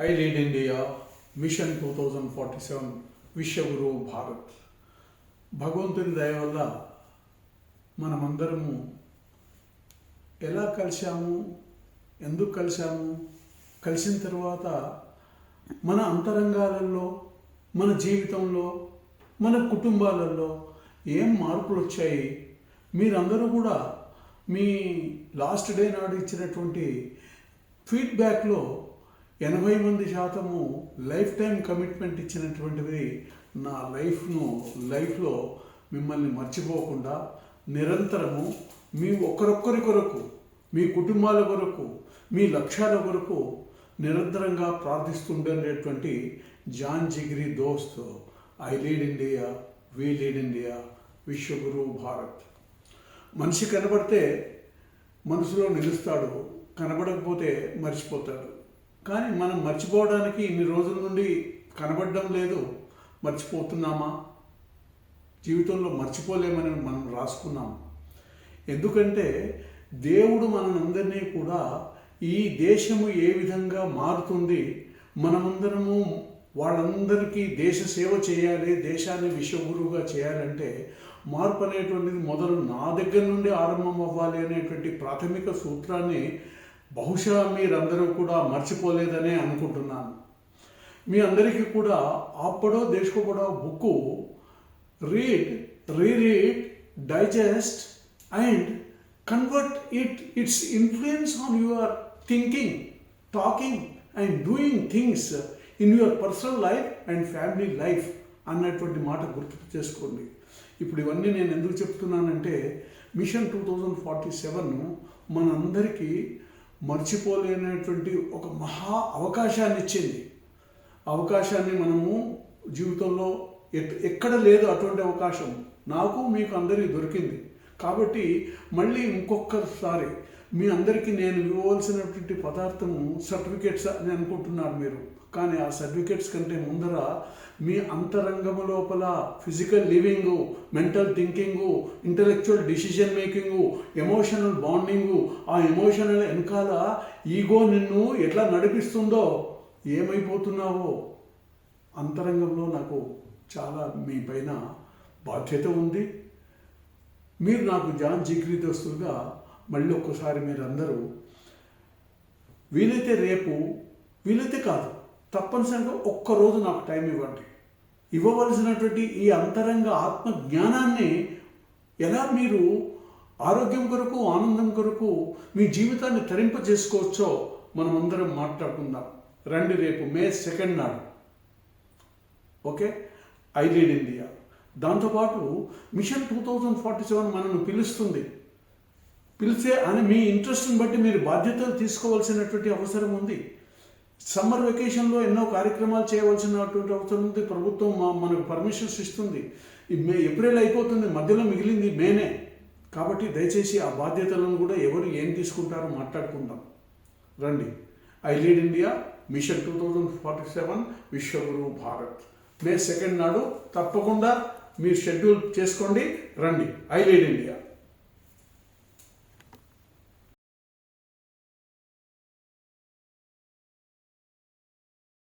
I lead India mission 2047 Vishwaguru Bharat. భగవంతుని దయ వల్ల మనమందరము ఎలా కలిశాము, ఎందుకు కలిశాము, కలిసిన తర్వాత మన అంతరంగాలలో, మన జీవితంలో, మన కుటుంబాలలో ఏం మార్పులు వచ్చాయి. మీరందరూ కూడా మీ లాస్ట్ డే నాడు ఇచ్చినటువంటి ఫీడ్బ్యాక్లో 80% లైఫ్ టైం కమిట్మెంట్ ఇచ్చినటువంటిది నా లైఫ్లో మిమ్మల్ని మర్చిపోకుండా నిరంతరము మీ ఒకరొక్కరి కొరకు, మీ కుటుంబాల కొరకు, మీ లక్ష్యాల కొరకు నిరంతరంగా ప్రార్థిస్తుండేటువంటి జాన్ జిగిరి దోస్త్. I lead India, we lead India, విశ్వగురు భారత్. మనిషి కనబడితే మనసులో నిలుస్తాడు, కనబడకపోతే మర్చిపోతాడు. కానీ మనం మర్చిపోవడానికి ఇన్ని రోజుల నుండి కనబడడం లేదు. మర్చిపోతున్నామా? జీవితంలో మర్చిపోలేమని మనం రాసుకున్నాం. ఎందుకంటే దేవుడు మనందరినీ కూడా ఈ దేశము ఏ విధంగా మారుతుంది, మనమందరము వాళ్ళందరికీ దేశ సేవ చేయాలి, దేశాన్ని విశ్వగురువుగా చేయాలంటే మార్పు అనేటువంటిది మొదలు నా దగ్గర నుండి ఆరంభం అవ్వాలి అనేటువంటి ప్రాథమిక సూత్రాన్ని బహుశా మీరందరూ కూడా మర్చిపోలేదనే అనుకుంటున్నాను. మీ అందరికీ కూడా ఆపడో దేశకోపడో book read, reread, digest and convert its influence on your thinking, talking and doing things in your personal life and family life అన్నటువంటి మాట గుర్తు చేసుకోండి. ఇప్పుడు ఇవన్నీ నేను ఎందుకు చెప్తున్నానంటే మిషన్ 2047 మనందరికీ మర్చిపోలేనటువంటి ఒక మహా అవకాశాన్ని ఇచ్చింది. అవకాశాన్ని మనము జీవితంలో ఎక్కడ లేదు అటువంటి అవకాశం. నాకు మీకు అందరికీ దొరికింది. కాబట్టి మళ్ళీ ఇంకొకసారి మీ అందరికీ నేను ఇవ్వవలసినటువంటి పదార్థము సర్టిఫికేట్స్ అని అనుకుంటున్నారు మీరు. కానీ ఆ సర్టిఫికేట్స్ కంటే ముందర మీ అంతరంగము లోపల physical living, mental thinking, intellectual decision making, emotional bonding, ఆ ఎమోషనల్ వెనకాల ఈగో నిన్ను ఎట్లా నడిపిస్తుందో, ఏమైపోతున్నావో అంతరంగంలో నాకు చాలా మీ పైన బాధ్యత ఉంది. మీరు నాకు జాన్ జిగిరి దోస్తులుగా మళ్ళీ ఒక్కసారి మీరందరూ వీలైతే రేపు, వీలైతే కాదు, తప్పనిసరిగా ఒక్కరోజు నాకు టైం ఇవ్వండి. ఇవ్వవలసినటువంటి ఈ అంతరంగ ఆత్మ జ్ఞానాన్ని ఎలా మీరు ఆరోగ్యం కొరకు, ఆనందం కొరకు మీ జీవితాన్ని తరింపజేసుకోవచ్చో మనమందరం మాట్లాడుకుందాం. రండి రేపు మే 2 నాడు. Okay, I lead India. దాంతోపాటు మిషన్ 2047 మనల్ని పిలుస్తుంది. పిలిచే అని మీ ఇంట్రెస్ట్ని బట్టి మీరు బాధ్యతలు తీసుకోవాల్సినటువంటి అవసరం ఉంది. సమ్మర్ వెకేషన్లో ఎన్నో కార్యక్రమాలు చేయవలసినటువంటి అవసరం ఉంది. ప్రభుత్వం మనకు పర్మిషన్స్ ఇస్తుంది. ఏప్రిల్ అయిపోతుంది, మధ్యలో మిగిలింది మేనే. కాబట్టి దయచేసి ఆ బాధ్యతలను కూడా ఎవరు ఏం తీసుకుంటారో మాట్లాడుకుందాం. రండి. I lead India mission 2047 Vishwaguru Bharat. May 2 నాడు తప్పకుండా మీరు షెడ్యూల్ చేసుకోండి. రండి. I lead India.